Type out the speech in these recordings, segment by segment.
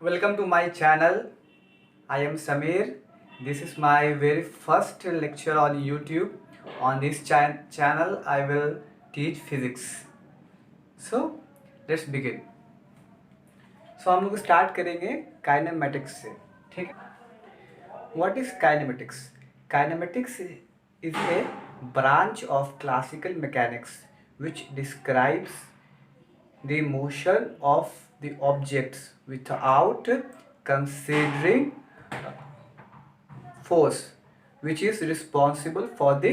Welcome to my channel. I am Samir. This is my very first lecture on YouTube. On this channel, I will teach physics. So, let's begin. So, हम लोग start करेंगे kinematics से, ठीक है। What is kinematics? Kinematics is a branch of classical mechanics which describes the motion of the objects without considering force which is responsible for the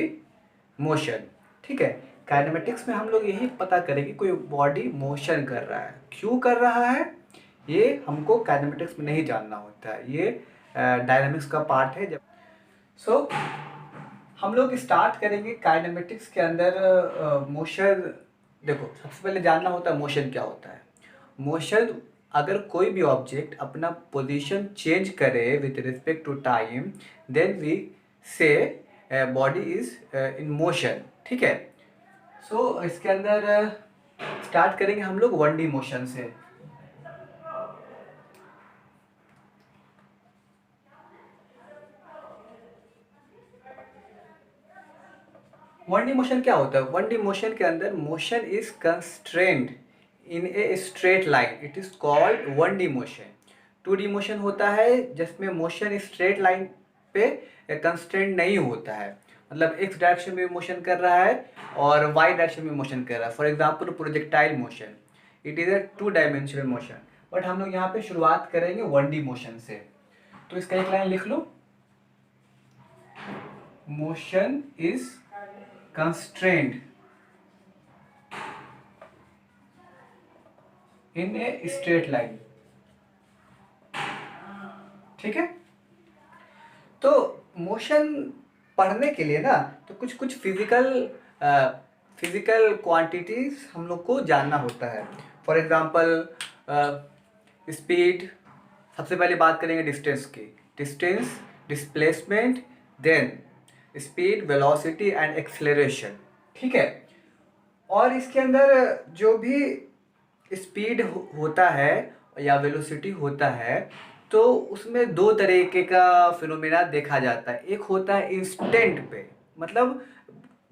motion। ठीक है। Kinematics में हम लोग यही पता करेंगे कोई बॉडी मोशन कर रहा है, क्यों कर रहा है ये हमको काइनेमेटिक्स में नहीं जानना होता है, ये डायनामिक्स का पार्ट है। जब हम लोग स्टार्ट करेंगे काइनेमेटिक्स के अंदर मोशन। देखो, सबसे पहले जानना होता है मोशन क्या होता है। मोशन, अगर कोई भी ऑब्जेक्ट अपना पोजीशन चेंज करे with respect to time, then we say body is in motion. ठीक है। सो इसके अंदर स्टार्ट करेंगे हम लोग 1D मोशन से। वन डी मोशन क्या होता है? वन डी मोशन के अंदर motion is constrained in a straight line, it is called one D motion. 2D motion होता है जिसमें मोशन स्ट्रेट लाइन पे कंस्ट्रेंट नहीं होता है, मतलब एक्स डायरेक्शन में मोशन कर रहा है और वाई डायरेक्शन में मोशन कर रहा है। For example projectile motion, it is a 2 dimensional motion. But हम लोग यहाँ पे शुरुआत करेंगे 1D मोशन से। तो इसका एक लाइन लिख लो, motion is constrained in a straight line। ठीक है। तो मोशन पढ़ने के लिए ना तो कुछ फिजिकल क्वांटिटीज हम लोग को जानना होता है। फॉर एग्जांपल स्पीड, सबसे पहले बात करेंगे डिस्टेंस की। Distance, displacement, then speed, velocity and acceleration. ठीक है। और इसके अंदर जो भी स्पीड होता है या वेलोसिटी होता है तो उसमें दो तरीके का फिनोमेना देखा जाता है। एक होता है इंस्टेंट पे, मतलब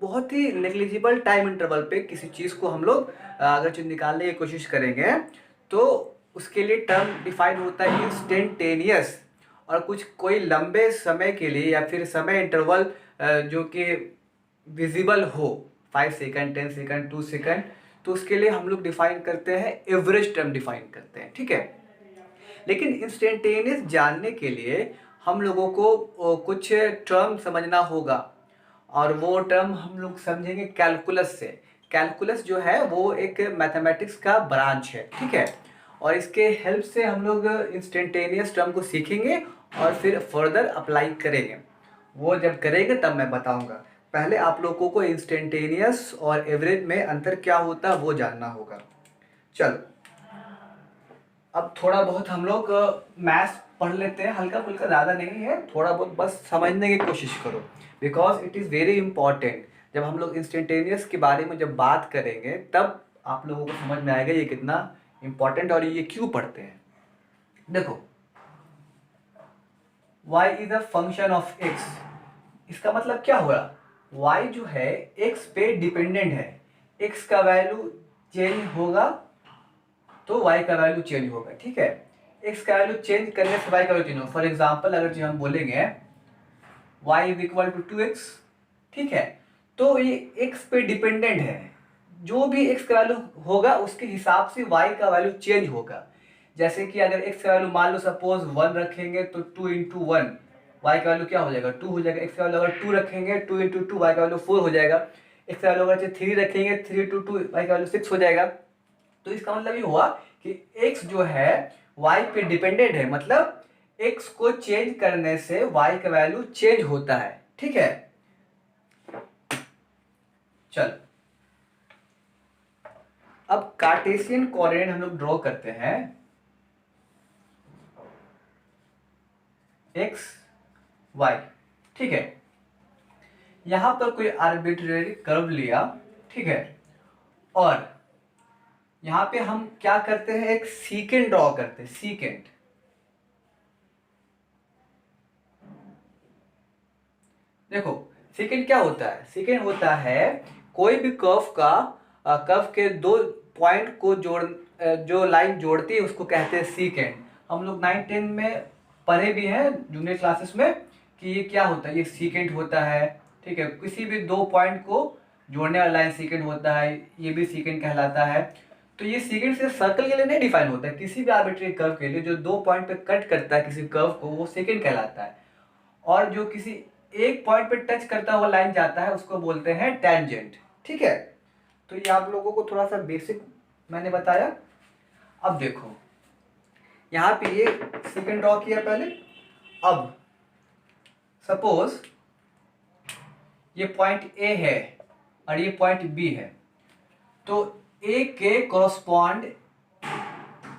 बहुत ही नेग्लिजिबल टाइम इंटरवल पे किसी चीज़ को हम लोग अगर चीज निकालने की कोशिश करेंगे तो उसके लिए टर्म डिफाइन होता है इंस्टेंटेनियस। और कोई लंबे समय के लिए या फिर समय इंटरवल जो कि विजिबल हो, 5 सेकंड, 10 सेकंड, 2 सेकंड, तो उसके लिए हम लोग डिफाइन करते हैं एवरेज टर्म डिफाइन करते हैं। ठीक है। लेकिन इंस्टेंटेनियस जानने के लिए हम लोगों को कुछ टर्म समझना होगा और वो टर्म हम लोग समझेंगे कैलकुलस से। कैलकुलस जो है वो एक मैथमेटिक्स का ब्रांच है। ठीक है। और इसके हेल्प से हम लोग इंस्टेंटेनियस टर्म को सीखेंगे और फिर फर्दर अप्लाई करेंगे। वो जब करेंगे तब मैं बताऊंगा। पहले आप लोगों को इंस्टेंटेनियस और एवरेज में अंतर क्या होता है वो जानना होगा। चलो, अब थोड़ा बहुत हम लोग मैथ्स पढ़ लेते हैं, हल्का फुल्का, ज़्यादा नहीं है, थोड़ा बहुत बस समझने की कोशिश करो, because it is very important. जब हम लोग इंस्टेंटेनियस के बारे में जब बात करेंगे तब आप लोगों को समझ में आएगा ये कितना इंपॉर्टेंट और ये क्यों पढ़ते हैं। देखो, y is a function of x, इसका मतलब क्या हुआ? y जो है x पे डिपेंडेंट है, x का वैल्यू चेंज होगा तो y का वैल्यू चेंज होगा। ठीक है। x का वैल्यू चेंज करने से y का वैल्यू चेंज होगा। फॉर एग्जांपल अगर जो हम बोलेंगे y is equal to 2x, ठीक है, तो ये x पे डिपेंडेंट है, जो भी x का वैल्यू होगा उसके हिसाब से y का वैल्यू चेंज होगा। जैसे कि अगर x का वैल्यू मान लो सपोज 1 रखेंगे तो 2 इंटू 1 y का वैल्यू क्या हो जाएगा? 2 हो जाएगा। x का वैल्यू अगर 2 रखेंगे 2 इंटू 2 y का वैल्यू 4 हो जाएगा। x का वैल्यू अगर 3 रखेंगे 3 इंटू 2 y का वैल्यू 6 हो जाएगा। तो इसका मतलब ये हुआ कि x जो है y पे डिपेंडेंट है, मतलब x को चेंज करने से y का वैल्यू चेंज होता है। ठीक है। चल, अब कार्टेशियन कोऑर्डिनेट हम लोग ड्रॉ करते हैं। x y, ठीक है। यहां पर कोई आर्बिट्रेरी कर्व लिया, ठीक है, और यहाँ पे हम क्या करते हैं, एक सीकेंट ड्रॉ करते हैं। सीकेंट, देखो सेकेंड क्या होता है, सेकेंड होता है कोई भी कर्व के दो पॉइंट को जो लाइन जोड़ती है उसको कहते हैं सीकेंड। हम लोग 9-10 में पढ़े भी हैं जूनियर क्लासेस में कि ये क्या होता है, ये सीकेंड होता है। ठीक है, किसी भी दो पॉइंट को जोड़ने वाला लाइन सीकेंड होता है, ये भी सीकेंड कहलाता है। तो ये सीकेंड से सर्कल के लिए नहीं डिफाइन होता है, किसी भी आर्बिट्री कर्व के लिए जो दो पॉइंट पे कट करता है किसी कर्व को वो सेकेंड कहलाता है। और जो किसी एक पॉइंट पे टच करता हुआ लाइन जाता है उसको बोलते हैं टेंजेंट। ठीक है, तो ये आप लोगों को थोड़ा सा बेसिक मैंने बताया। अब देखो यहाँ पे ये सेकेंड ड्रॉ किया पहले। अब सपोज ये पॉइंट ए है और ये पॉइंट बी है, तो ए के कॉरस्पॉन्ड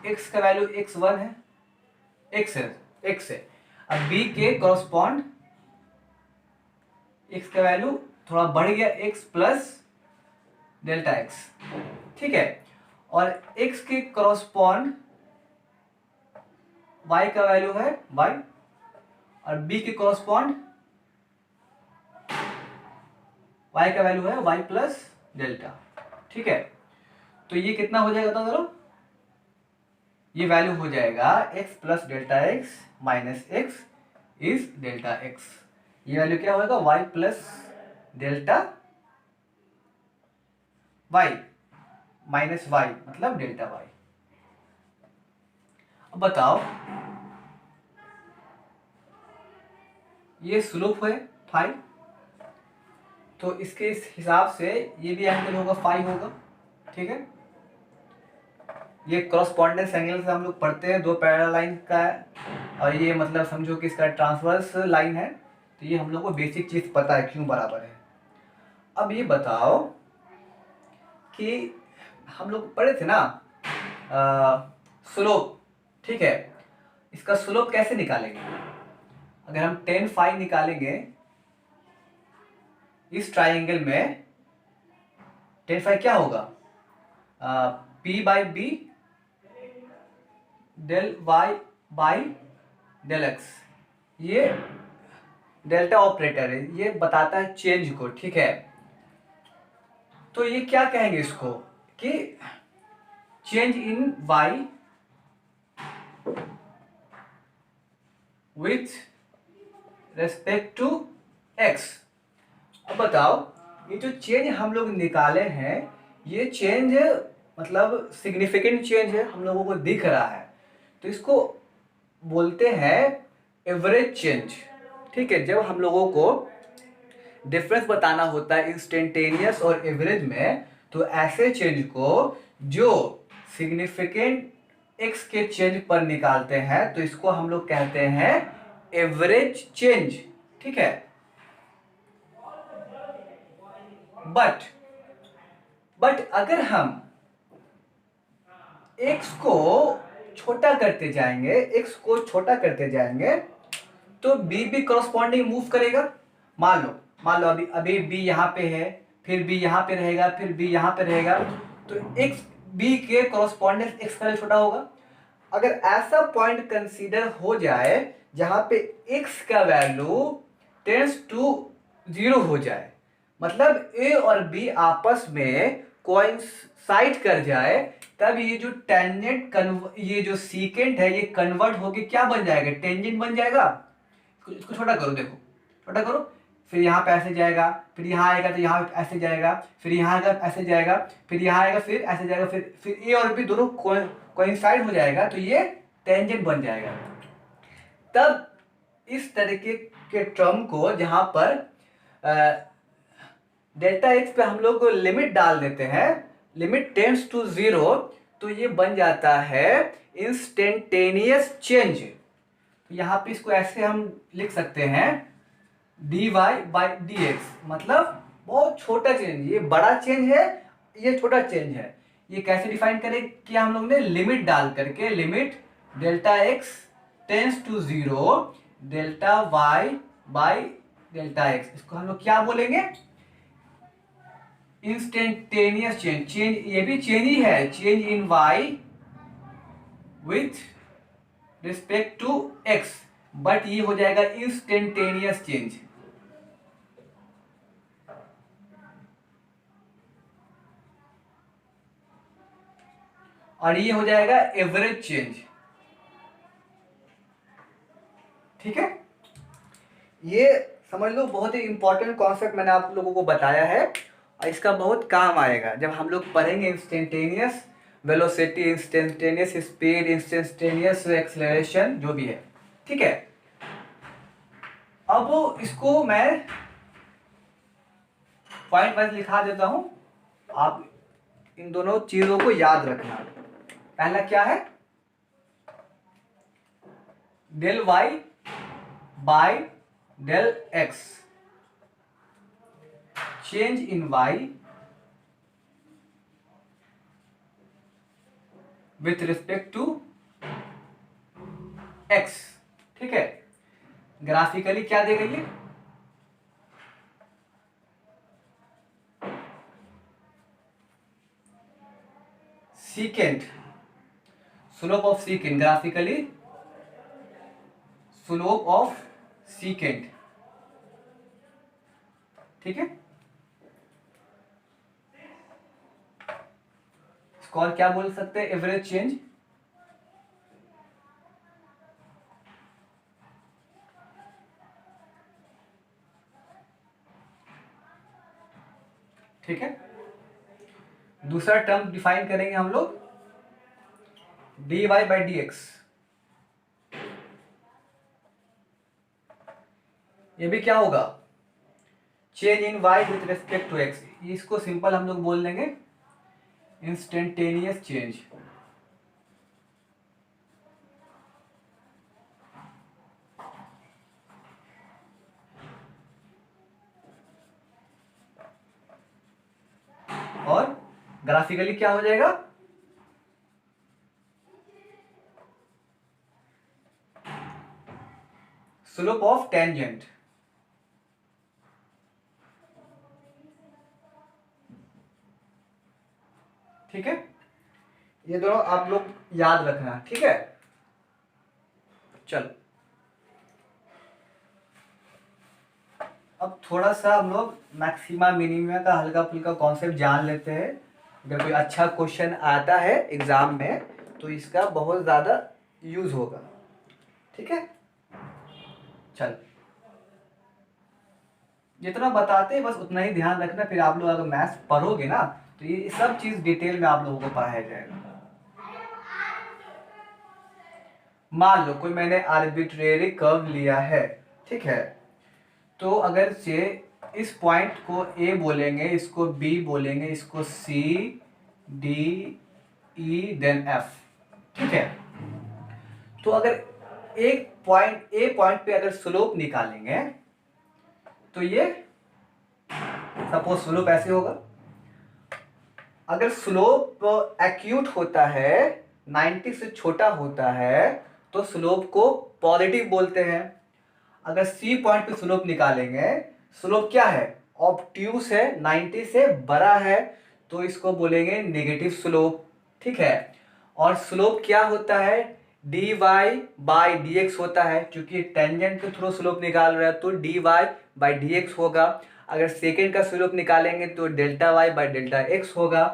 एक्स का वैल्यू x1 है, x है। अब बी के कॉरस्पॉन्ड x का वैल्यू थोड़ा बढ़ गया, x प्लस डेल्टा x। ठीक है, और x के कॉरस्पॉन्ड y का वैल्यू है y, और b के कॉरस्पॉन्ड y का वैल्यू है y प्लस डेल्टा। ठीक है, तो ये कितना हो जाएगा बता दो, ये वैल्यू हो जाएगा x plus delta x minus x is delta x। ये वैल्यू क्या होगा, y plus delta y minus y मतलब डेल्टा y। अब बताओ ये स्लोप है फाई, तो इसके इस हिसाब से ये भी एंगल होगा फाई होगा। ठीक है, ये क्रॉसपोंडेंस एंगल से हम लोग पढ़ते हैं दो पैरेलल लाइन का है, और ये मतलब समझो कि इसका ट्रांसवर्स लाइन है, तो ये हम लोग को बेसिक चीज पता है क्यों बराबर है। अब ये बताओ कि हम लोग पढ़े थे ना स्लोप। ठीक है, इसका स्लोप कैसे निकालेंगे, अगर हम tan फाई निकालेंगे इस ट्राइंगल में, tan फाई क्या होगा, p by B del y by del x। ये डेल्टा ऑपरेटर है, ये बताता है चेंज को। ठीक है, तो ये क्या कहेंगे इसको कि change in y with respect to x। अब बताओ ये जो चेंज हम लोग निकाले हैं, ये चेंज मतलब सिग्निफिकेंट चेंज है, हम लोगों को दिख रहा है, तो इसको बोलते हैं एवरेज चेंज। ठीक है, जब हम लोगों को डिफरेंस बताना होता है इंस्टेंटेनियस और एवरेज में, तो ऐसे चेंज को जो सिग्निफिकेंट x के चेंज पर निकालते हैं तो इसको हम लोग कहते हैं एवरेज चेंज। ठीक है, बट अगर हम x को छोटा करते जाएंगे तो b भी कॉरस्पॉन्डिंग मूव करेगा। मान लो अभी b यहाँ पे है, फिर b यहाँ पे रहेगा, फिर b यहाँ पे रहेगा, तो x b के कॉरस्पॉन्डेंस x का छोटा होगा। अगर ऐसा पॉइंट कंसीडर हो जाए जहां पे x का वैल्यू टेंड्स टू 0 हो जाए, मतलब a और b आपस में कोइंसाइड कर जाए, तब ये जो टेंजेंट ये जो सीकेंट है ये कन्वर्ट होके क्या बन जाएगा, टेंजेंट बन जाएगा। इसको छोटा करो, देखो छोटा करो, फिर यहाँ पे ऐसे जाएगा, फिर यहाँ आएगा तो यहाँ ऐसे जाएगा, फिर यहाँ आएगा ऐसे जाएगा, फिर यहाँ आएगा फिर ऐसे जाएगा, फिर ए और बी दोनों कोइंसाइड हो जाएगा तो ये टेंजेंट बन जाएगा। तब इस तरीके के टर्म को जहां पर डेल्टा एक्स पे हम लोग लिमिट डाल देते हैं, लिमिट टेंड्स टू 0, तो ये बन जाता है इंस्टेंटेनियस चेंज। तो यहाँ पे इसको ऐसे हम लिख सकते हैं dy बाई डी एक्स, मतलब बहुत छोटा चेंज, ये बड़ा चेंज है, ये छोटा चेंज है। ये कैसे डिफाइन करें कि हम लोग ने लिमिट डाल करके, limit delta X tends to 0 delta y by delta X, इसको हम लोग क्या बोलेंगे, इंस्टेंटेनियस चेंज। ये भी चेंज ही है, change in y with respect to x, but ये हो जाएगा इंस्टेंटेनियस चेंज। और ये हो जाएगा एवरेज चेंज। ठीक है, ये समझ लो बहुत ही इंपॉर्टेंट कॉन्सेप्ट मैंने आप लोगों को बताया है और इसका बहुत काम आएगा जब हम लोग पढ़ेंगे instantaneous velocity, instantaneous speed, instantaneous acceleration, जो भी है। ठीक है, अब इसको मैं पॉइंट वाइज लिखा देता हूं, आप इन दोनों चीजों को याद रखना। पहला क्या है, del Y by del X, change in Y with respect to X. ठीक है, ग्राफिकली क्या दे गई है, secant, slope of secant, graphically slope of secant. ठीक है, इसको और क्या बोल सकते हैं, एवरेज चेंज। ठीक है, दूसरा टर्म डिफाइन करेंगे हम लोग, D Y by D X. ये भी क्या होगा, change in Y with respect to X. इसको सिंपल हम लोग बोल देंगे इंस्टेंटेनियस चेंज। और ग्राफिकली क्या हो जाएगा, स्लोप ऑफ टेंजेंट। ठीक है, ये दोनों आप लोग याद रखना। ठीक है, चलो अब थोड़ा सा हम लोग मैक्सिमा मिनिमा का हल्का फुल्का कॉन्सेप्ट जान लेते हैं। अगर कोई अच्छा क्वेश्चन आता है एग्जाम में तो इसका बहुत ज़्यादा यूज होगा। ठीक है, चल जितना बताते हैं बस उतना ही ध्यान रखना, फिर आप लोग अगर मैथ्स पढ़ोगे ना तो ये सब चीज़ डिटेल में आप लोगों को पढ़ाया जाएगा। मान लो कोई मैंने आर्बिट्रेरी कर्व लिया है, ठीक है, तो अगर से इस पॉइंट को ए बोलेंगे, इसको बी बोलेंगे, इसको C D E then F. ठीक है, तो अगर एक पॉइंट ए पॉइंट पे अगर स्लोप निकालेंगे तो ये सपोज स्लोप ऐसे होगा। अगर स्लोप एक्यूट होता है, 90 से छोटा होता है, तो स्लोप को पॉजिटिव बोलते हैं। अगर सी पॉइंट पे स्लोप निकालेंगे, स्लोप क्या है, ऑब्ट्यूस है, 90 से बड़ा है, तो इसको बोलेंगे नेगेटिव स्लोप। ठीक है, और स्लोप क्या होता है, D Y by D X होता है, क्योंकि टेंजेंट के थ्रू स्लोप निकाल रहा है तो D Y by D X होगा। अगर सेकेंड का स्लोप निकालेंगे तो delta Y by delta X होगा।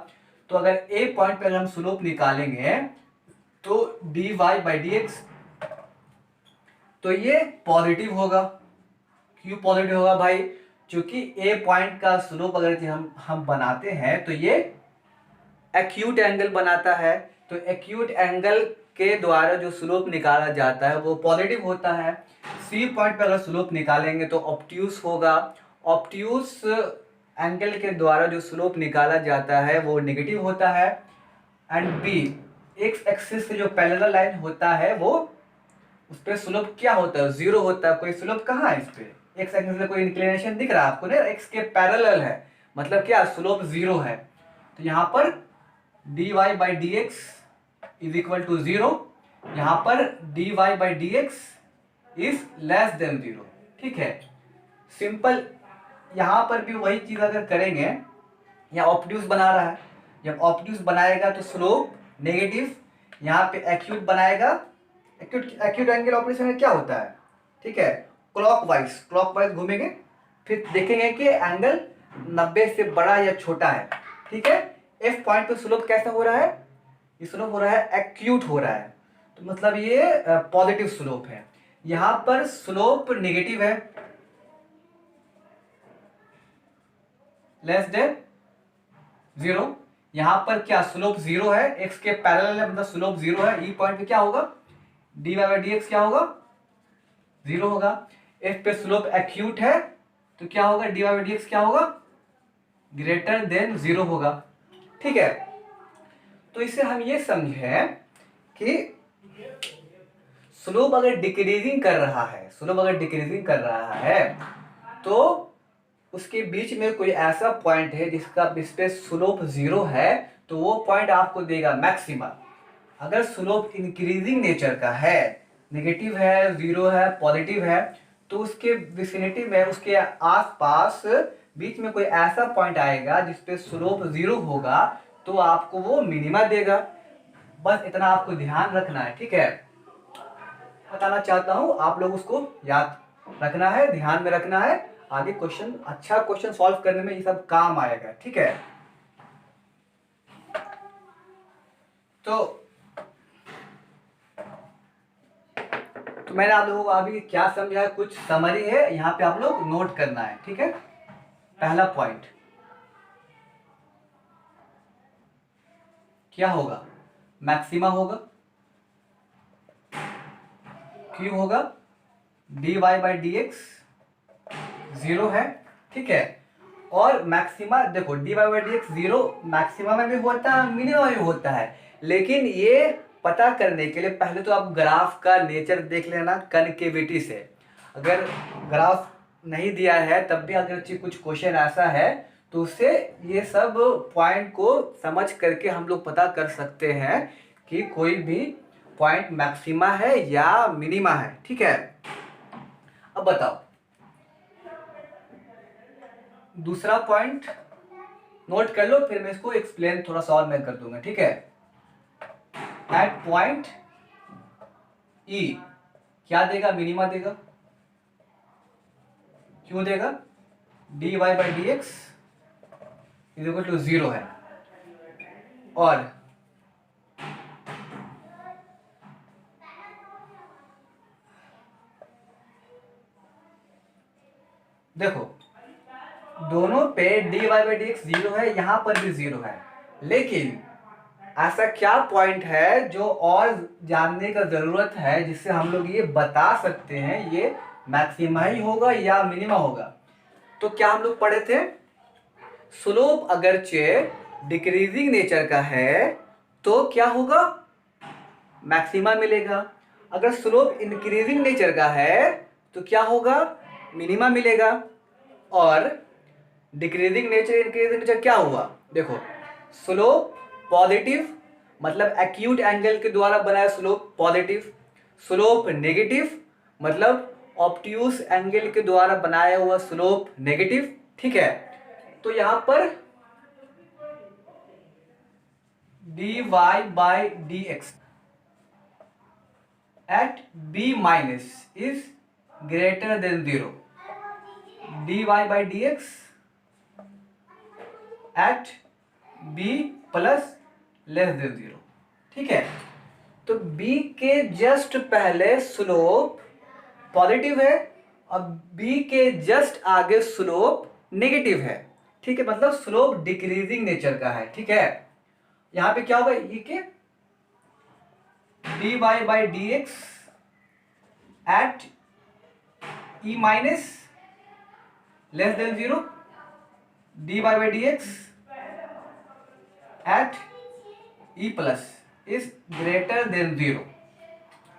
तो अगर ए पॉइंट पर हम स्लोप निकालेंगे तो D Y by D X, तो ये पॉजिटिव होगा। क्यों पॉजिटिव होगा भाई, क्योंकि ए पॉइंट का स्लोप अगर हम बनाते हैं तो ये एक्यूट एंगल बनाता है, तो एक्यूट एंगल के द्वारा जो स्लोप निकाला जाता है वो पॉजिटिव होता है। सी पॉइंट पर अगर स्लोप निकालेंगे तो ऑब्ट्यूस होगा, ऑब्ट्यूस एंगल के द्वारा जो स्लोप निकाला जाता है वो नेगेटिव होता है। एंड बी, एक्स एक्सिस से जो पैरेलल लाइन होता है वो उस पर स्लोप क्या होता है, जीरो होता है। कोई स्लोप कहाँ है इस पे, एक्स एक्सिस में कोई इंक्लिनेशन दिख रहा है आपको, नहीं, एक्स के पैरेलल है, मतलब क्या, स्लोप जीरो है। तो यहाँ पर D Y by D X is equal to zero, यहाँ पर D Y by D X is less than zero. ठीक है, सिंपल। यहाँ पर भी वही चीज अगर करेंगे, यहाँ ऑब्ट्यूस बना रहा है, जब ऑब्ट्यूस बनाएगा तो स्लोप नेगेटिव, यहाँ पे एक्यूट बनाएगा, एक्यूट एंगल ऑपरेशन में क्या होता है, ठीक है, क्लॉकवाइज घूमेंगे, फिर देखेंगे कि एंगल 90 से बड़ा या छोटा है। ठीक है, एफ पॉइंट पे स्लोप कैसा हो रहा है, ये स्लोप हो रहा है एक्यूट हो रहा है, तो मतलब ये पॉजिटिव स्लोप है। यहाँ पर स्लोप नेगेटिव है, लेस देन 0। यहाँ पर क्या स्लोप 0 है, x के पैरेलल है, मतलब स्लोप 0 है। ई पॉइंट पे क्या होगा, dy बाई डी एक्स क्या होगा, 0 होगा। f पे स्लोप एक्यूट है, तो क्या होगा, dy बाई डी एक्स क्या होगा, ग्रेटर देन 0 होगा। ठीक है, तो इससे हम ये समझे कि स्लोप अगर डिक्रीजिंग कर रहा है, स्लोप अगर डिक्रीजिंग कर रहा है, तो उसके बीच में कोई ऐसा पॉइंट है जिसका इस पे स्लोप 0 है, तो वो पॉइंट आपको देगा मैक्सिमा। अगर स्लोप इंक्रीजिंग नेचर का है, नेगेटिव है, 0 है, पॉजिटिव है, तो उसके विसिनिटी में, उसके आसपास बीच में कोई ऐसा पॉइंट आएगा जिसपे स्लोप 0 होगा, तो आपको वो मिनिमा देगा। बस इतना आपको ध्यान रखना है। ठीक है, बताना चाहता हूं, आप लोग उसको याद रखना है, ध्यान में रखना है। आगे क्वेश्चन, अच्छा क्वेश्चन सॉल्व करने में ये सब काम आएगा। ठीक है, तो मैंने आप लोगों को अभी क्या समझा है, कुछ समरी है, यहाँ पे आप लोग नोट करना है। ठीक है, पहला पॉइंट क्या होगा, मैक्सिमा होगा, क्यों होगा, dy बाई डी एक्स 0 है। ठीक है, और मैक्सिमा देखो, dy by D x 0 maxima में भी होता है, मिनिमम में भी होता है। लेकिन ये पता करने के लिए पहले तो आप ग्राफ का नेचर देख लेना कनकेविटी से। अगर ग्राफ नहीं दिया है तब भी अगर कुछ क्वेश्चन ऐसा है, तो उससे ये सब पॉइंट को समझ करके हम लोग पता कर सकते हैं कि कोई भी पॉइंट मैक्सिमा है या मिनिमा है। ठीक है, अब बताओ दूसरा पॉइंट नोट कर लो, फिर मैं इसको एक्सप्लेन थोड़ा सा और मैं कर दूंगा। ठीक है, एट पॉइंट ई क्या देगा, मिनिमा देगा। क्यों देगा, dy by D X is equal to 0 है। और देखो दोनों पे dy बाई डी एक्स 0 है, यहां पर भी 0 है, लेकिन ऐसा क्या पॉइंट है जो और जानने का जरूरत है, जिससे हम लोग ये बता सकते हैं ये मैक्सिमा ही होगा या मिनिमा होगा। तो क्या हम लोग पढ़े थे, स्लोप अगरचे डिक्रीजिंग नेचर का है तो क्या होगा, मैक्सिमा मिलेगा। अगर स्लोप इंक्रीजिंग नेचर का है तो क्या होगा, मिनिमा मिलेगा। और डिक्रीजिंग नेचर, इंक्रीजिंग नेचर क्या हुआ, देखो स्लोप पॉजिटिव मतलब एक्यूट एंगल के द्वारा बनाया स्लोप पॉजिटिव, स्लोप नेगेटिव मतलब ऑब्ट्यूस एंगल के द्वारा बनाया हुआ स्लोप नेगेटिव। ठीक है, तो यहां पर dy by D X at b minus is greater than 0, dy by D X at b plus less than 0। ठीक है, तो b के जस्ट पहले स्लोप पॉजिटिव है और b के जस्ट आगे स्लोप नेगेटिव है। ठीक है, मतलब स्लोप डिक्रीजिंग नेचर का है। ठीक है, यहां पे क्या होगा, ये के dy by D X at e minus less than 0, dy by D X at e plus is greater than 0।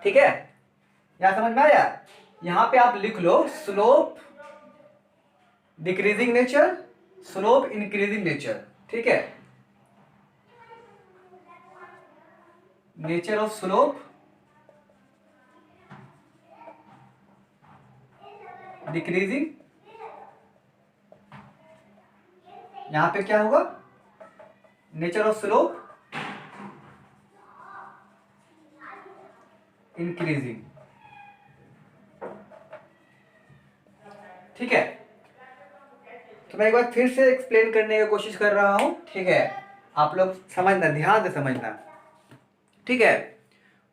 ठीक है, यहां समझ में आया। यहां पे आप लिख लो slope decreasing nature, slope increasing nature. ठीक है, नेचर ऑफ स्लोप डिक्रीजिंग, यहां पे क्या होगा, नेचर ऑफ स्लोप इंक्रीजिंग। ठीक है, तो मैं एक बार फिर से एक्सप्लेन करने की कोशिश कर रहा हूं। ठीक है, आप लोग समझना, ध्यान से समझना। ठीक है,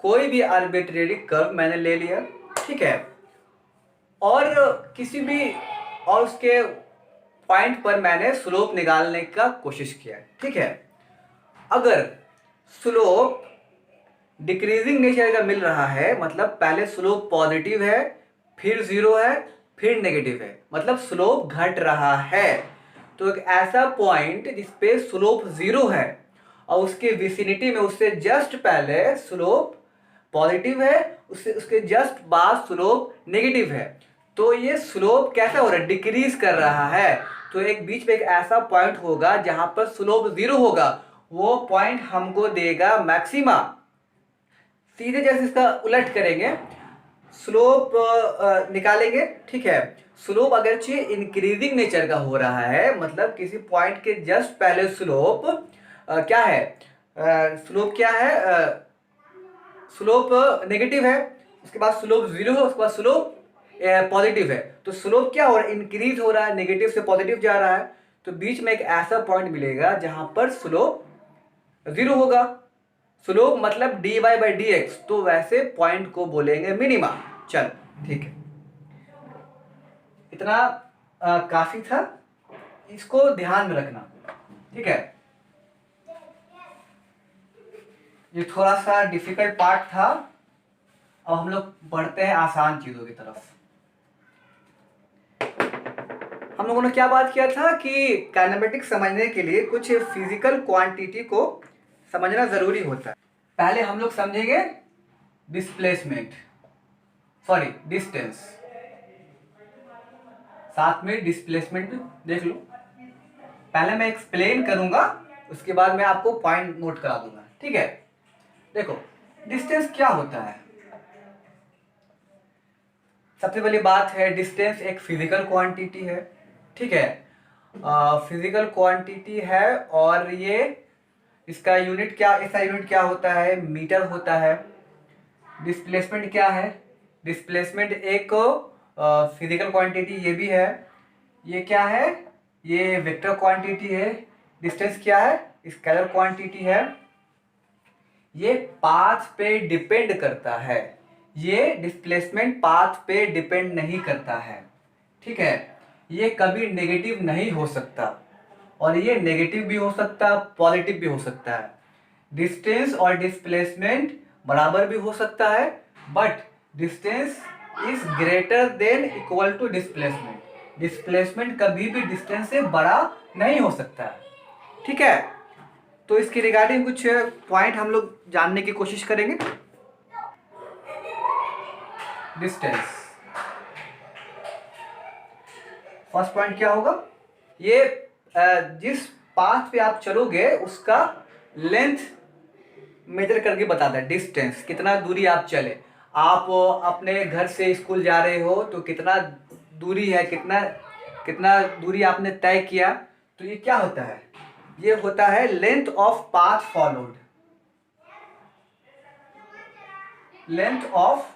कोई भी आर्बिट्रेरी कर्व मैंने ले लिया, ठीक है, और किसी भी और उसके पॉइंट पर मैंने स्लोप निकालने का कोशिश किया, ठीक है। अगर स्लोप डिक्रीजिंग नेचर का मिल रहा है, मतलब पहले स्लोप पॉजिटिव है, फिर जीरो है, फिर नेगेटिव है, मतलब स्लोप घट रहा है, तो एक ऐसा पॉइंट जिसपे स्लोप जीरो है और उसके विसिनिटी में उससे जस्ट पहले स्लोप पॉजिटिव है, उससे उसके जस्ट बाद स्लोप नेगेटिव है, तो ये स्लोप कैसा हो रहा है, डिक्रीज कर रहा है। तो एक बीच में एक ऐसा पॉइंट होगा जहां पर स्लोप जीरो होगा, वो पॉइंट हमको देगा मैक्सिमा। सीधे जैसे इसका उलट करेंगे, स्लोप निकालेंगे, ठीक है, स्लोप अगरचे इंक्रीजिंग नेचर का हो रहा है, मतलब किसी पॉइंट के जस्ट पहले स्लोप क्या है, स्लोप क्या है, स्लोप नेगेटिव है, उसके बाद स्लोप जीरो है, उसके बाद स्लोप पॉजिटिव है, तो स्लोप क्या हो रहा है, इंक्रीज हो रहा है, नेगेटिव से पॉजिटिव जा रहा है, तो बीच में एक ऐसा पॉइंट मिलेगा जहां पर स्लोप जीरो होगा। स्लोप मतलब dy बाई डी एक्स, तो वैसे पॉइंट को बोलेंगे मिनिमा। चल ठीक है, इतना काफी था, इसको ध्यान में रखना, ठीक है। ये थोड़ा सा डिफिकल्ट पार्ट था, अब हम लोग बढ़ते हैं आसान चीजों की तरफ। हम लोगों ने क्या बात किया था कि काइनेमेटिक्स समझने के लिए कुछ फिजिकल क्वांटिटी को समझना जरूरी होता है। पहले हम लोग समझेंगे डिस्प्लेसमेंट, सॉरी डिस्टेंस, साथ में डिस्प्लेसमेंट देख लो। पहले मैं एक्सप्लेन करूंगा, उसके बाद मैं आपको पॉइंट नोट करा दूंगा, ठीक है। देखो डिस्टेंस क्या होता है, सबसे पहली बात है डिस्टेंस एक फिजिकल क्वांटिटी है, ठीक है, फिजिकल क्वांटिटी है, और ये इसका यूनिट क्या, इसका यूनिट क्या होता है, मीटर होता है। डिस्प्लेसमेंट क्या है, डिस्प्लेसमेंट एक फिजिकल क्वांटिटी ये भी है, ये क्या है, ये वेक्टर क्वांटिटी है। डिस्टेंस क्या है, स्केलर क्वांटिटी है। ये पाथ पे डिपेंड करता है, ये डिस्प्लेसमेंट पाथ पे डिपेंड नहीं करता है, ठीक है। ये कभी नेगेटिव नहीं हो सकता, और ये नेगेटिव भी हो सकता है, पॉजिटिव भी हो सकता है। डिस्टेंस और डिस्प्लेसमेंट बराबर भी हो सकता है, but distance is greater than equal to displacement. Displacement कभी भी डिस्टेंस से बड़ा नहीं हो सकता है, ठीक है। तो इसके रिगार्डिंग कुछ पॉइंट हम लोग जानने की कोशिश करेंगे। डिस्टेंस, फर्स्ट पॉइंट क्या होगा, ये जिस पाथ पे आप चलोगे उसका लेंथ मेजर करके बताता है। डिस्टेंस कितना दूरी आप चले, आप अपने घर से स्कूल जा रहे हो तो कितना दूरी है, कितना कितना दूरी आपने तय किया, तो ये क्या होता है, ये होता है length of path followed. Length of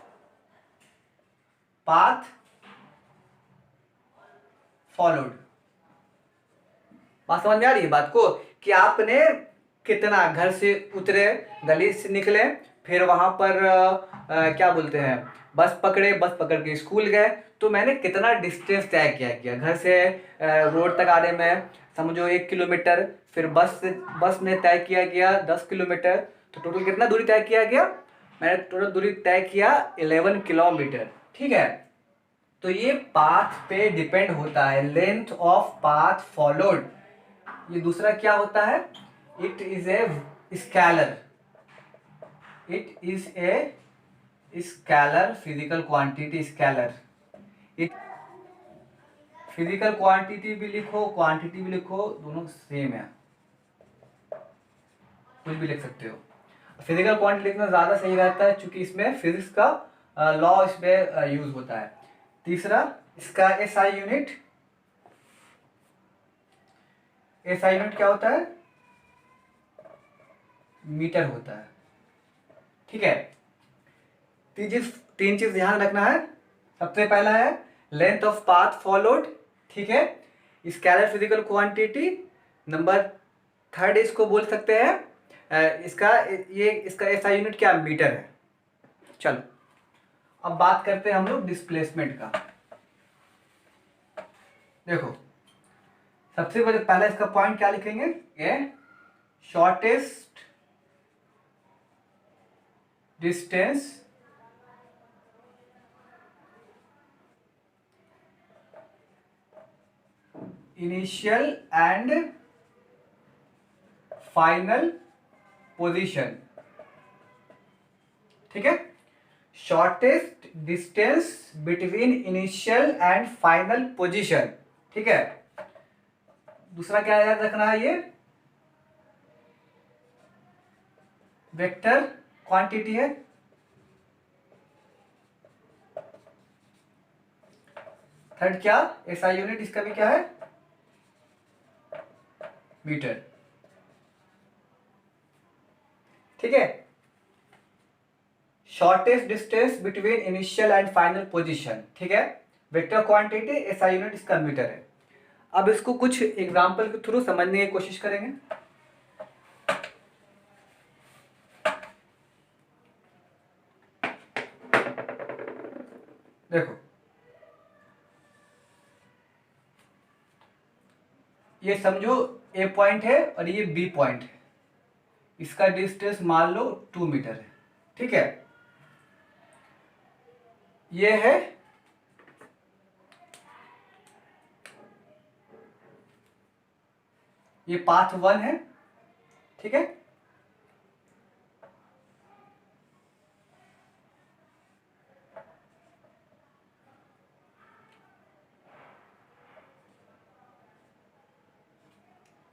path followed, बात समझ में आ रही है बात को, कि आपने कितना घर से उतरे, गली से निकले, फिर वहां पर क्या बोलते हैं, बस पकड़े, बस पकड़ के स्कूल गए, तो मैंने कितना डिस्टेंस तय किया घर से रोड तक आने में, समझो 1 किलोमीटर, फिर बस ने तय किया गया 10 किलोमीटर, तो टोटल कितना दूरी तय किया गया, मैंने टोटल दूरी तय किया 11 किलोमीटर, ठीक है। तो ये पाथ पे डिपेंड होता है, लेंथ ऑफ पाथ फॉलोड। ये दूसरा क्या होता है, it is a scalar, it is a scalar physical quantity, scalar. It physical quantity भी लिखो, क्वांटिटी भी लिखो, दोनों सेम है, कुछ भी लिख सकते हो। फिजिकल क्वांटिटी लिखना ज्यादा सही रहता है, क्योंकि इसमें फिजिक्स का लॉ इसमें यूज होता है। तीसरा इसका एसआई यूनिट, एसआई यूनिट क्या होता है, मीटर होता है, ठीक है। तीन चीज ध्यान रखना है। सबसे पहला है लेंथ ऑफ पाथ फॉलोड, ठीक है, scalar physical quantity. Number third इसको बोल सकते हैं इसका इसका एसआई यूनिट क्या मीटर है। चलो अब बात करते हैं हम लोग डिस्प्लेसमेंट का। देखो सबसे पहले इसका पॉइंट क्या लिखेंगे, ये shortest distance initial and final position. ठीक है, shortest distance between initial and final position. ठीक है, दूसरा क्या याद रखना है, ये वेक्टर क्वांटिटी है। थर्ड क्या, एसआई यूनिट इसका भी क्या है, मीटर। ठीक है, shortest distance between initial and final position. ठीक है, वेक्टर क्वांटिटी, एसआई यूनिट इसका मीटर है। अब इसको कुछ एग्जांपल के थ्रू समझने की कोशिश करेंगे। देखो ये समझो ए पॉइंट है और ये बी पॉइंट है, इसका डिस्टेंस मान लो 2 मीटर है। ठीक है, ये है ये पाथ 1 है। ठीक है,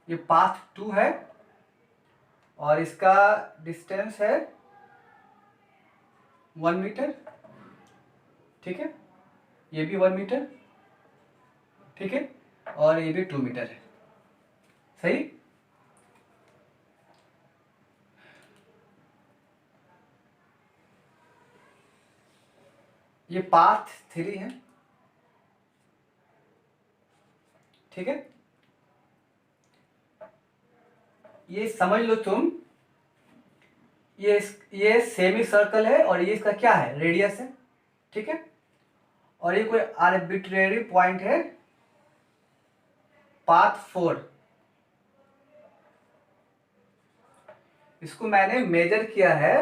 ये पाथ 2 है और इसका डिस्टेंस है 1 मीटर। ठीक है, ये भी 1 मीटर। ठीक है, और ये भी 2 मीटर है। सही, ये पाथ 3 है। ठीक है, ये समझ लो तुम, ये सेमी सर्कल है और ये इसका क्या है, रेडियस है। ठीक है, और ये कोई आर्बिट्रेरी पॉइंट है, पाथ 4। इसको मैंने मेजर किया है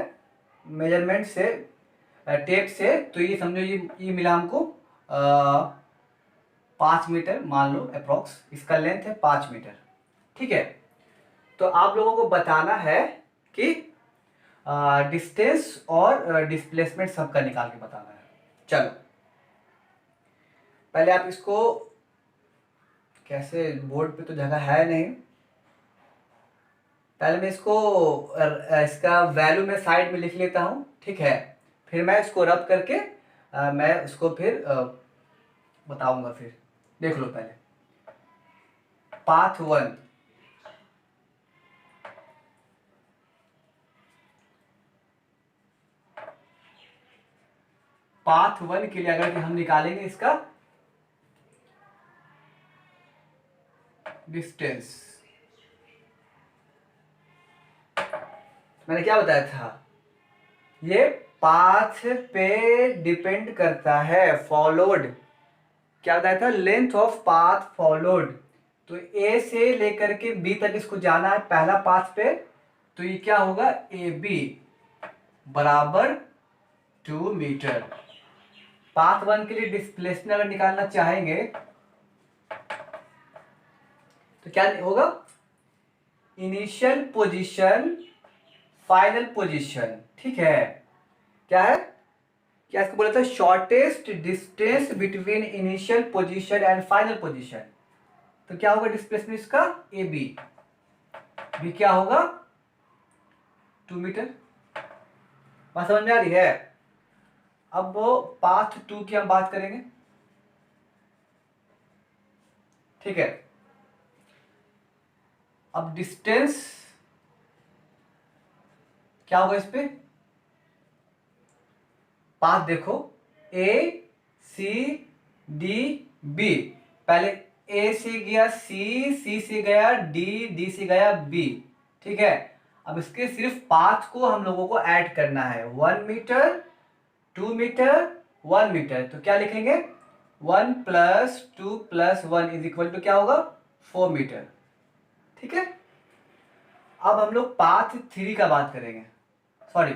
मेजरमेंट से, टेप से। तो ये समझो ये मिला हमको 5 मीटर मान लो अप्रोक्स, इसका लेंथ है 5 मीटर। ठीक है, तो आप लोगों को बताना है कि डिस्टेंस और डिस्प्लेसमेंट सबका निकाल के बताना है। चलो पहले आप इसको, कैसे, बोर्ड पे तो जगह है नहीं, पहले मैं इसको इसका वैल्यू मैं साइड में लिख लेता हूँ। ठीक है, फिर मैं इसको रब करके मैं उसको फिर बताऊंगा। फिर देख लो पहले पाथ 1। पाथ 1 के लिए अगर कि हम निकालेंगे इसका डिस्टेंस, मैंने क्या बताया था, ये पाथ पे डिपेंड करता है, फॉलोड। क्या बताया था, लेंथ ऑफ पाथ फॉलोड। तो ए से लेकर के बी तक इसको जाना है पहला पाथ पे, तो ये क्या होगा, ए बी बराबर 2 मीटर। पाथ 1 के लिए डिस्प्लेसमेंट अगर निकालना चाहेंगे तो क्या होगा, इनिशियल पोजीशन फाइनल पोजीशन। ठीक है, क्या है, क्या इसको बोला था, shortest distance between initial position and final position. तो क्या होगा डिस्प्लेसमेंट इसका, ए बी, भी क्या होगा 2 मीटर। बात समझ में आ रही है। अब वो पाथ 2 की हम बात करेंगे। ठीक है, अब डिस्टेंस क्या होगा इस पे, पाथ देखो, ए सी डी बी, पहले ए से गया सी, सी से गया डी, डी से गया बी। ठीक है, अब इसके सिर्फ पाथ को हम लोगों को ऐड करना है, 1 मीटर, 2 मीटर, 1 मीटर। तो क्या लिखेंगे, 1 + 2 + 1 = क्या होगा, 4 मीटर। ठीक है। अब हम लोग पाथ 3 का बात करेंगे, सॉरी,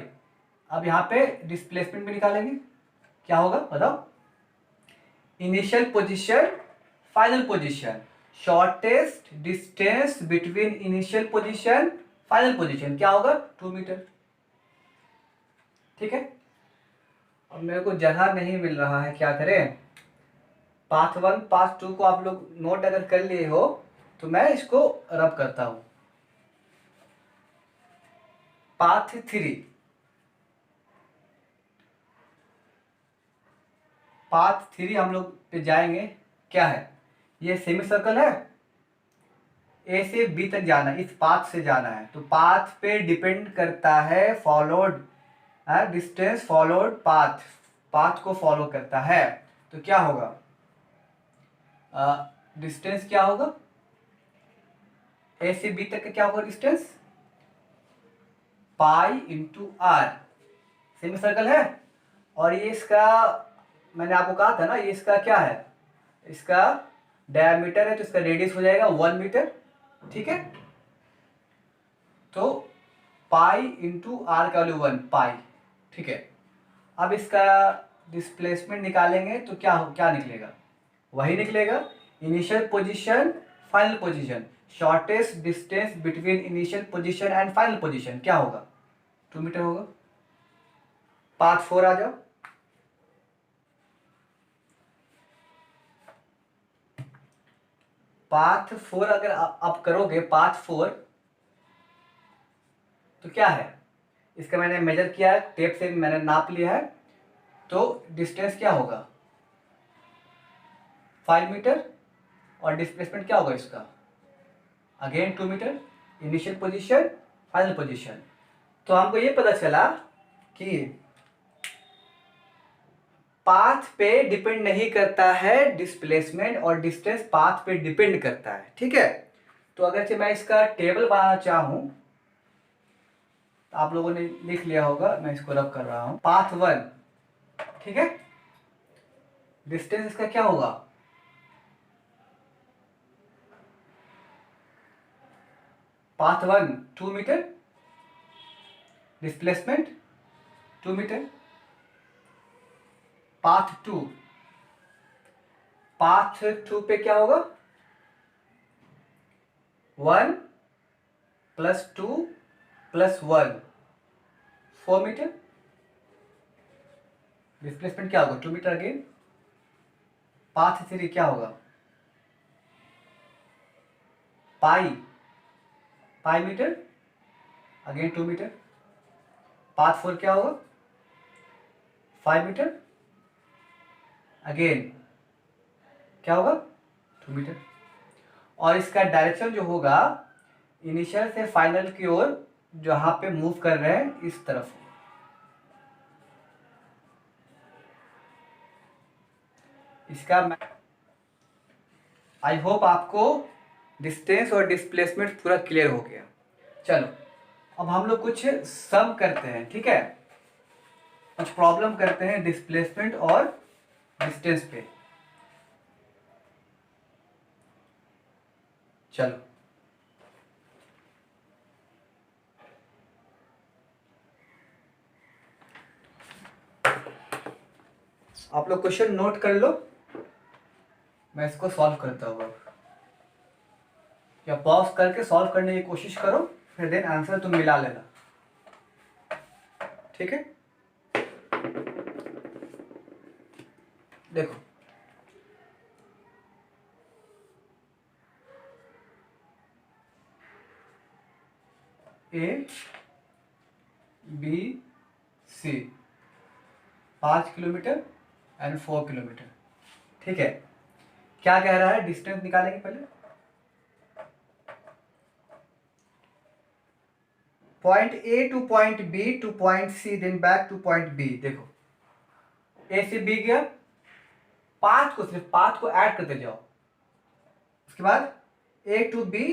अब यहाँ पे डिस्प्लेसमेंट भी निकालेंगे। क्या होगा बताओ, initial position, final position, shortest distance between initial position, final position, क्या होगा, 2 मीटर। ठीक है। अब मेरे को जगह नहीं मिल रहा है, क्या करें। पाथ 1 पाथ 2 को आप लोग नोट अगर कर लिए हो तो मैं इसको रब करता हूं। पाथ 3, पाथ 3 हम लोग पे जाएंगे। क्या है, ये सेमी सर्कल है, ए से बी तक जाना है, इस पाथ से जाना है। तो पाथ पे डिपेंड करता है followed distance, followed path, path को फॉलो करता है। तो क्या होगा, डिस्टेंस क्या होगा, ए से बी तक का क्या होगा distance, pi into R. Semicircle है, और ये इसका, मैंने आपको कहा था ना, ये इसका क्या है, इसका डायमीटर है, तो इसका रेडियस हो जाएगा 1 मीटर। ठीक है। तो पाई इंटू आर का वैल्यू 1 पाई। ठीक है। अब इसका डिस्प्लेसमेंट निकालेंगे तो क्या निकलेगा, वही निकलेगा, initial position, final position, shortest distance between initial position and final position, क्या होगा, 2 मीटर होगा। पाथ 4 आ जाओ। पाथ 4 अगर आप करोगे, पाथ 4 तो क्या है, इसका मैंने मेजर किया है, टेप से मैंने नाप लिया है। तो डिस्टेंस क्या होगा, 5 मीटर, और डिस्प्लेसमेंट क्या होगा इसका, again 2 metre, initial position, final position. तो हमको ये पता चला कि पाथ पे डिपेंड नहीं करता है डिस्प्लेसमेंट, और डिस्टेंस पाथ पे डिपेंड करता है। ठीक है। तो अगर से मैं इसका टेबल बनाना चाहूं, तो आप लोगों ने लिख लिया होगा, मैं इसको रब कर रहा हूं। पाथ 1, ठीक है, डिस्टेंस इसका क्या होगा, path 1 2 metre, displacement 2 metre. Path 2, path 2 पे क्या होगा, 1 + 2 + 1 4 मीटर, डिस्प्लेसमेंट क्या होगा, 2 मीटर अगेन। पाथ 3 क्या होगा, pi, pi metre, again 2 metre. Path 4 क्या होगा, 5 मीटर, अगेन क्या होगा, 2 मीटर। और इसका डायरेक्शन जो होगा, इनिशियल से फाइनल की ओर जहां पे मूव कर रहे हैं, इस तरफ। इसका आई होप आपको डिस्टेंस और डिस्प्लेसमेंट पूरा क्लियर हो गया। चलो अब हम लोग कुछ सम करते हैं। ठीक है, कुछ प्रॉब्लम करते हैं डिस्प्लेसमेंट और डिस्टेंस पे। चलो आप लोग क्वेश्चन नोट कर लो, मैं इसको सॉल्व करता हूँ। या पॉज करके सॉल्व करने की कोशिश करो, फिर देन आंसर तुम मिला लेना। ठीक है, देखो A B C 5 kilometre and 4 kilometre. ठीक है, क्या कह रहा है, डिस्टेंस निकालेंगे पहले। Point A to point B to point C then back to point B. देखो ए से बी गया, पाथ को, सिर्फ पाथ को ऐड करते जाओ। उसके बाद A to B,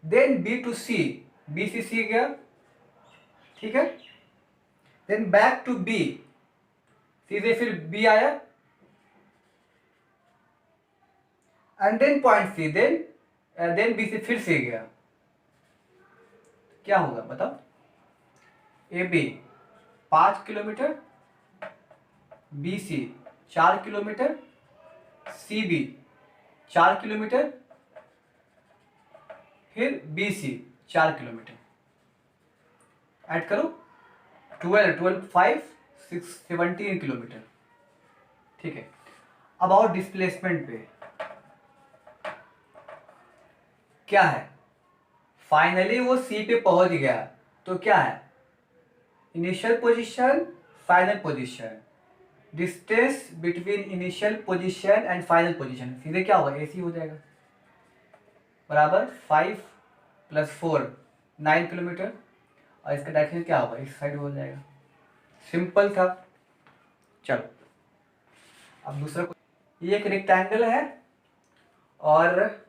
then B to C, B से सी गया, ठीक है। देन बैक टू बी, सीधे फिर बी आया, and then point C, then B से फिर से गया। क्या होगा बताओ? A B 5 kilometre, B C 4 kilometre, C B 4 kilometre, फिर बी सी 4 किलोमीटर। ऐड करो, 17 किलोमीटर। ठीक है। अब आओ डिस्प्लेसमेंट पे। क्या है? फाइनली वो सी पे पहुंच गया, तो क्या है? Initial position, final position, distance between initial position and final position, सीधे क्या होगा? एसी हो जाएगा, बराबर 5 + 4 9 किलोमीटर, और इसका डायरेक्शन क्या होगा? इस साइड हो जाएगा। सिंपल था। चलो अब दूसरा, ये एक रेक्टेंगल है और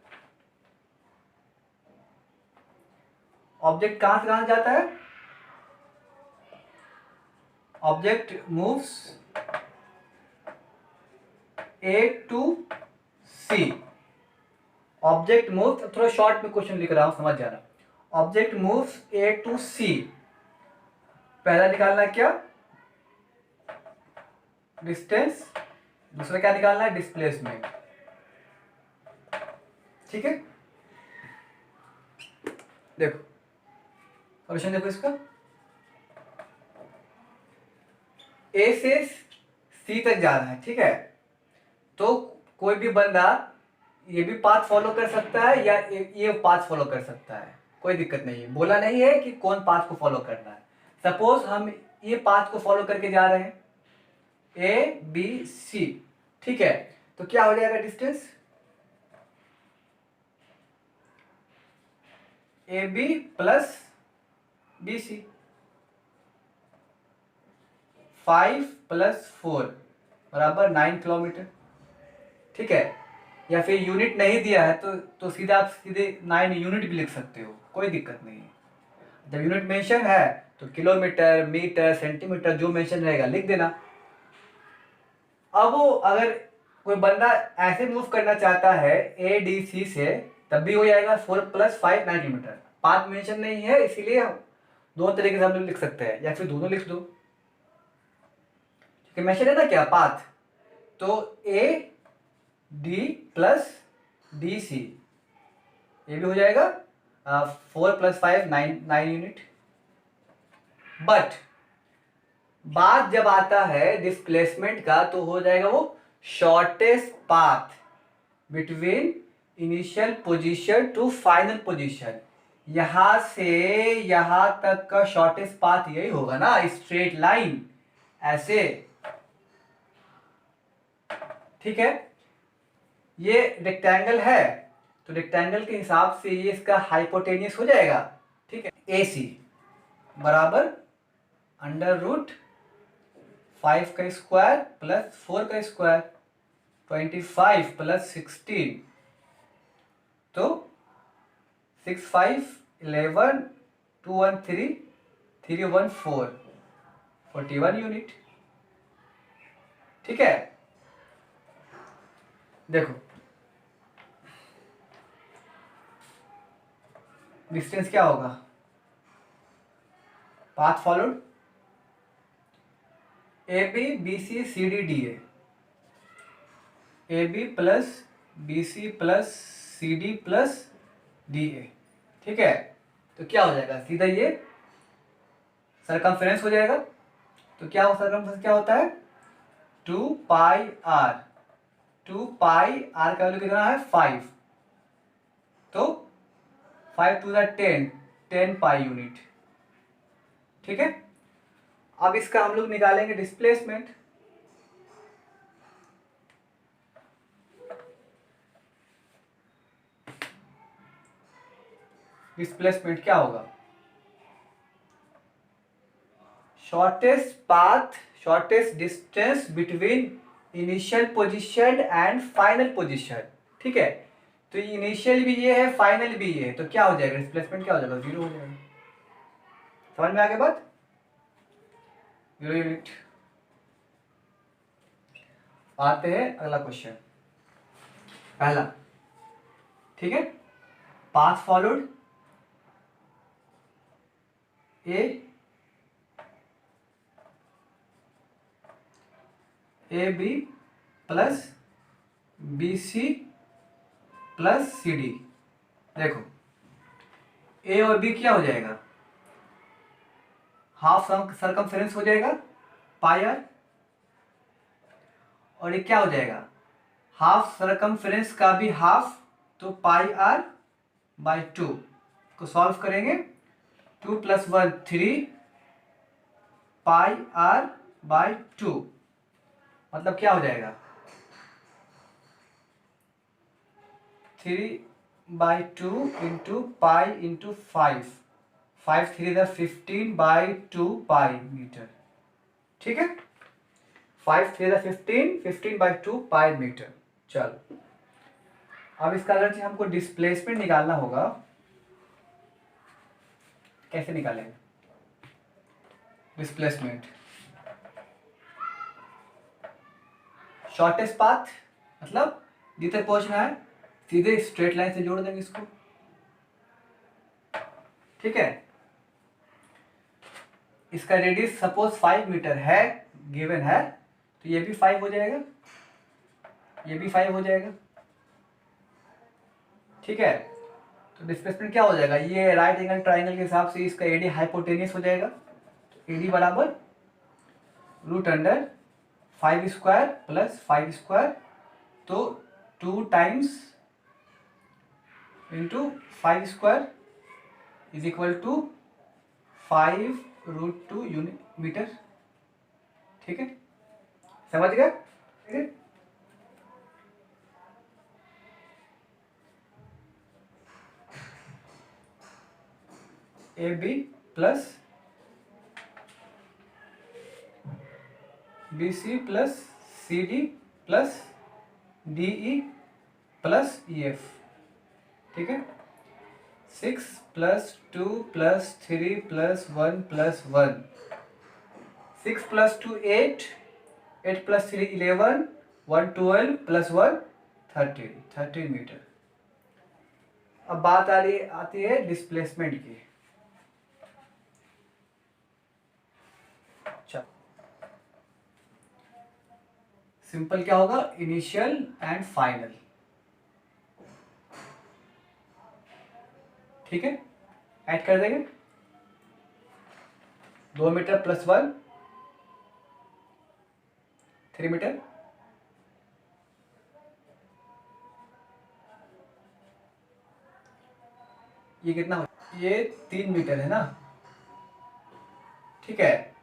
ऑब्जेक्ट कहां से कहां जाता है? Object moves A to C. Object moves, थोड़ा शॉर्ट में क्वेश्चन लिख रहा हूं, समझ जाना। Object moves A to C, पहला निकालना क्या? डिस्टेंस, दूसरा क्या निकालना है? डिस्प्लेसमेंट। ठीक है, देखो सॉल्यूशन देखो इसका। ए से सी तक जा रहा है, ठीक है, तो कोई भी बंदा ये भी पाथ फॉलो कर सकता है या ये पाथ फॉलो कर सकता है, कोई दिक्कत नहीं है। बोला नहीं है कि कौन पाथ को फॉलो करना है। सपोज हम ये पाथ को फॉलो करके जा रहे हैं, ए बी सी, ठीक है, तो क्या हो जाएगा? Distance A B plus B C, 5 + 4 बराबर 9 किलोमीटर। ठीक है, या फिर यूनिट नहीं दिया है तो सीधा आप सीधे 9 यूनिट भी लिख सकते हो, कोई दिक्कत नहीं है। जब यूनिट मेंशन है तो किलोमीटर, मीटर, सेंटीमीटर जो मेंशन रहेगा लिख देना। अब वो अगर कोई बंदा ऐसे मूव करना चाहता है ए डी सी से, तब भी हो जाएगा। 4 + 5 9 किलोमीटर। पाथ मेंशन नहीं है, इसीलिए हम दो तरीके से हम लोग लिख सकते हैं, या फिर दोनों लिख दो, क्योंकि मेंशन है ना क्या? पाथ। तो A D plus D C, ये भी हो जाएगा 4 + 5 9 यूनिट। बट बात जब आता है डिस्प्लेसमेंट का, तो हो जाएगा वो shortest path between initial position to final position. यहां से यहां तक का शॉर्टेस्ट पाथ यही होगा ना, स्ट्रेट लाइन ऐसे। ठीक है, ये रेक्टेंगल है, तो रेक्टेंगल के हिसाब से ये इसका हाइपोटेनियस हो जाएगा। ठीक है, ए सी बराबर √5² + 4², 25 + 16, तो 6 5 11 2 1 3 3 1 4 41 यूनिट। ठीक है, देखो डिस्टेंस क्या होगा? Path followed A B B C C D D A B plus B C plus C D plus D A. ठीक है, तो क्या हो जाएगा? सीधा ये सरकमफ्रेंस हो जाएगा। तो क्या हो, सरकमफ्रेंस क्या होता है? 2πr। 2πr का वैल्यू कितना है? 5, तो 5 × 10 10 पाई यूनिट। ठीक है, अब इसका हम लोग निकालेंगे डिस्प्लेसमेंट। डिस्प्लेसमेंट क्या होगा? Shortest path, shortest distance between initial position and final position. ठीक है, तो इनिशियल भी ये है, फाइनल भी ये है, तो क्या हो जाएगा? डिस्प्लेसमेंट क्या हो जाएगा? 0 हो जाएगा। समझ में आ गया बात? 0 यूनिट। आते हैं अगला क्वेश्चन, पहला, ठीक है। Path followed A B plus B C plus C D. देखो ए और बी क्या हो जाएगा, हाफ सरकमफेरेंस हो जाएगा पाई आर, और ये क्या हो जाएगा, हाफ सरकमफेरेंस का भी हाफ, तो पाई आर बाई 2 को सॉल्व करेंगे, 2 + 1 3 पाई आर बाई 2, मतलब क्या हो जाएगा 3/2 into pi into 5, 5 3 15/2 pi metre, ठीक है। 5 3 15, 15/2 पाई मीटर। चलो अब इसका अगर हमको डिस्प्लेसमेंट निकालना होगा, कैसे निकालेंगे डिस्प्लेसमेंट, शॉर्टेस्ट पाथ, मतलब जितने पहुंचना है सीधे स्ट्रेट लाइन से जोड़ देंगे इसको, ठीक है। इसका रेडियस सपोज 5 मीटर है, गिवन है, तो ये भी 5 हो जाएगा, ये भी 5 हो जाएगा, ठीक है। तो डिस्प्लेसमेंट क्या हो जाएगा, ये राइट एंगल ट्राइंगल के हिसाब से इसका एडी हाइपोटेनियस हो जाएगा, एडी बराबर √5² प्लस 5², तो 2 times into 5² is equal to 5√2 unit metre, ठीक है। समझ गए, ठीक है। A B plus B C plus C D plus D E plus E F, ठीक है। 6 + 2 + 3 + 1 + 1, 6 + 2 8, 8 + 3 11, 1 12 + 1 13 मीटर। अब बात आती है डिस्प्लेसमेंट की। सिंपल क्या होगा, इनिशियल एंड फाइनल, ठीक है। ऐड कर देंगे 2 मीटर + 1 3 मीटर, ये कितना हो, ये 3 मीटर है ना, ठीक है।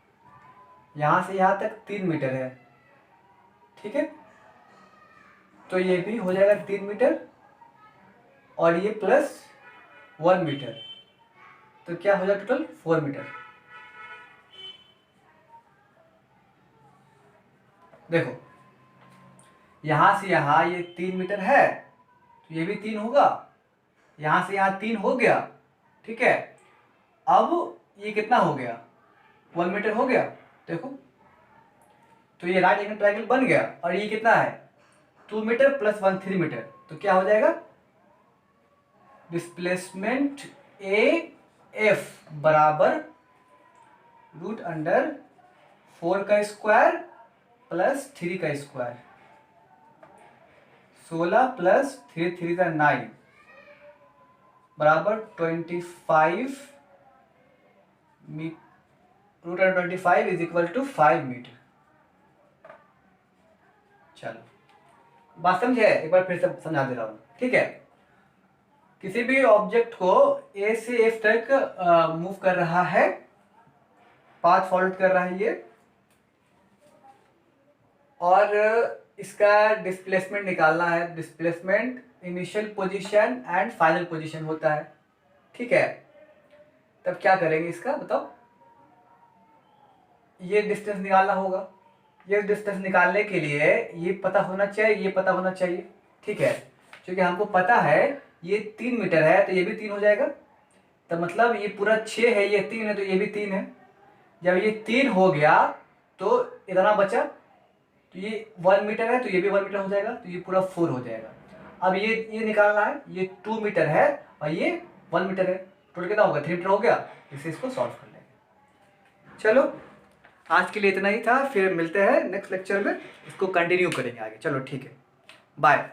यहां से यहां तक 3 मीटर है, ठीक है। तो ये भी हो जाएगा 3 मीटर, और ये प्लस 1 मीटर, तो क्या हो जाएगा टोटल 4 मीटर। देखो यहां से यहां ये 3 मीटर है, तो ये भी 3 होगा, यहां से यहां 3 हो गया, ठीक है। अब ये कितना हो गया, 1 मीटर हो गया, देखो। तो ये राइट एंगल ट्रायंगल बन गया, और ये कितना है 2 मीटर + 1 3 मीटर, तो क्या हो जाएगा डिस्प्लेसमेंट ए एफ बराबर √4² प्लस 3² 16 + 3 3 9 बराबर 25 √25 इज इक्वल टू 5 मीटर। चलो बात समझे, एक बार फिर से समझा दे रहा हूं, ठीक है। किसी भी ऑब्जेक्ट को ए से एफ तक मूव कर रहा है, पाथ फॉलो कर रहा है ये, और इसका डिस्प्लेसमेंट निकालना है। Displacement initial position and final position होता है, ठीक है। तब क्या करेंगे इसका बताओ, ये डिस्टेंस निकालना होगा। ये डिस्टेंस निकालने के लिए ये पता होना चाहिए, ये पता होना चाहिए, ठीक है। क्योंकि हमको पता है ये 3 मीटर है, तो ये भी 3 हो जाएगा, तो मतलब ये पूरा 6 है, ये 3 है, तो ये भी 3 है। जब ये 3 हो गया तो इतना बचा, तो ये 1 मीटर है तो ये भी 1 मीटर हो जाएगा, तो ये पूरा 4 हो जाएगा। अब ये निकालना है, ये 2 मीटर है और ये 1 मीटर है, टोटल कितना होगा 3 मीटर हो गया। इसको सॉल्व कर लेंगे। चलो आज के लिए इतना ही था, फिर मिलते हैं नेक्स्ट लेक्चर में, इसको कंटिन्यू करेंगे आगे। चलो ठीक है, बाय।